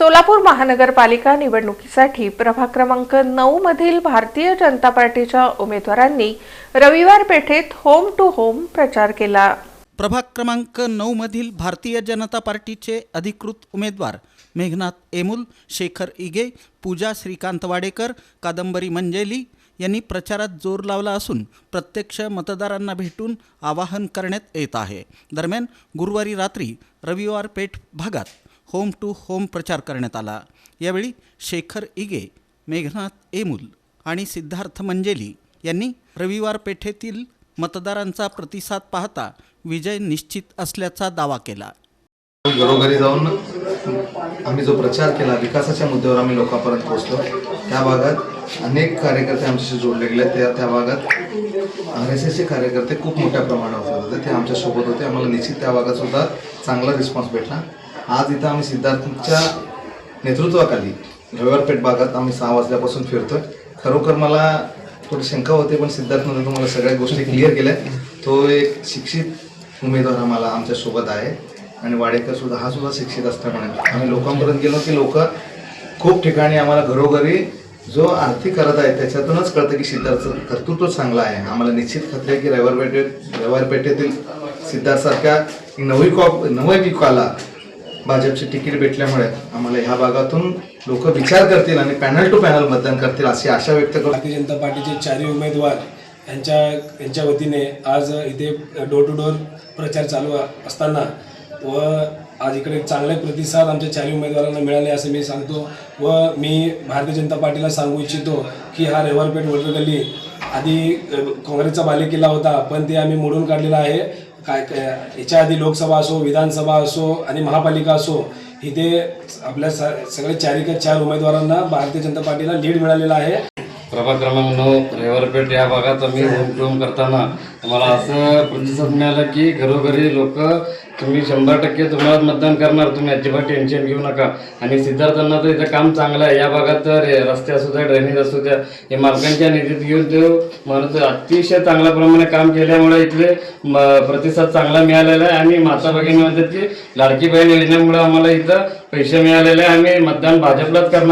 सोलापूर महानगरपालिका निवडणुकीसाठी प्रभाग क्रमांक 9 मधील भारतीय जनता पार्टीच्या उमेदवारांनी रविवार पेठेत होम टू होम प्रचार केला। प्रभाग क्रमांक 9 मधील भारतीय जनता पार्टीचे अधिकृत उमेदवार मेघनाथ एमुल, शेखर इगे, पूजा श्रीकांत वाडेकर, कादंबरी मंजेली यांनी प्रचारात जोर लावला असून प्रत्यक्ष मतदारांना भेटून आवाहन करण्यात येत आहे। दरम्यान गुरुवारी रात्री रविवार पेठ भागात होम टू होम प्रचार करण्यात आला। यावेळी शेखर इगे, मेघनाथ एमुल आणि सिद्धार्थ मंजेली यांनी रविवार पेठेतील मतदारांचा प्रतिसाद पाहता विजय निश्चित असल्याचा दावा केला। घरोघरी जाऊन आम्ही जो प्रचार केला, विकासाच्या मुद्द्यावर आम्ही लोकांपर्यंत पोहोचलो। त्या भागात अनेक कार्यकर्ते आमच्याशी जोडले गेले। त्या भागात RSSचे कार्यकर्ते खूप मोठ्या प्रमाणावर होते, ते आमच्या सोबत होते। आम्हाला निश्चित त्या भागात सुद्धा चांगला रिस्पॉन्स भेटला। आज इथं आम्ही सिद्धार्थच्या नेतृत्वाखाली रविवार पेठ भागात आम्ही 6 वाजल्यापासून फिरतोय। खरोखर मला थोडी शंका होती, पण सिद्धार्थने तुम्हाला सगळ्या गोष्टी क्लिअर केल्या। तो एक शिक्षित उमेदवार आम्हाला आमच्या सोबत आहे आणि वाडेकर सुद्धा हा सुद्धा शिक्षित असल्यामुळे आम्ही लोकांपर्यंत गेलो की लोक खूप ठिकाणी आम्हाला घरोघरी जो आर्थिक करत आहे त्याच्यातूनच कळतं की सिद्धार्थचं कर्तृत्व चांगलं आहे। आम्हाला निश्चित खात्री आहे की रविवार पेठेतील सिद्धार्थसारख्या नवयुवकाला भाजपची तिकीट भेटल्यामुळे आम्हाला ह्या भागातून लोक विचार करतील आणि पॅनल टू पॅनल मतदान करतील अशी आशा व्यक्त करतो। भारतीय जनता पार्टीचे 4 उमेदवार यांच्या वतीने आज इथे डोर टू डोर प्रचार चालू असताना व आज इकडे चांगले प्रतिसाद आमच्या 4 उमेदवारांना मिळाले असं मी सांगतो। व मी भारतीय जनता पार्टीला सांगू इच्छितो की हा रविवार पेठ वडरगल्ली आधी काँग्रेसचा बालेकिल्ला होता, पण ते आम्ही मोडून काढलेला आहे। याच्या आधी लोकसभा असो, विधानसभा असो आणि महापालिका असो, इथे आपल्या सगळे 4 उमेदवारांना भारतीय जनता पार्टीला लीड मिळालेला आहे। प्रभाग क्रमांक 9 रविवार पेठ या भागात आम्ही होम टू होम करताना आम्हाला असं प्रतिसाद मिळाला की घरोघरी लोक तुम्ही 100% तुम्हाला मतदान करणार, तुम्ही अजिबात टेन्शन घेऊ नका। आणि सिद्धार्थांना तर इथं काम चांगलं आहे। या भागात तर रस्ते असू द्या, ड्रेनेज असू द्या, हे मालकांच्या निधीत घेऊन तो म्हणून अतिशय चांगल्या प्रमाणे काम केल्यामुळे इथले प्रतिसाद चांगला मिळालेला आहे। आणि माता भगिनी म्हणतात की लाडकी बहीण योजनेमुळे आम्हाला इथं पैसे मिळालेले आहे, आम्ही मतदान भाजपलाच करणार।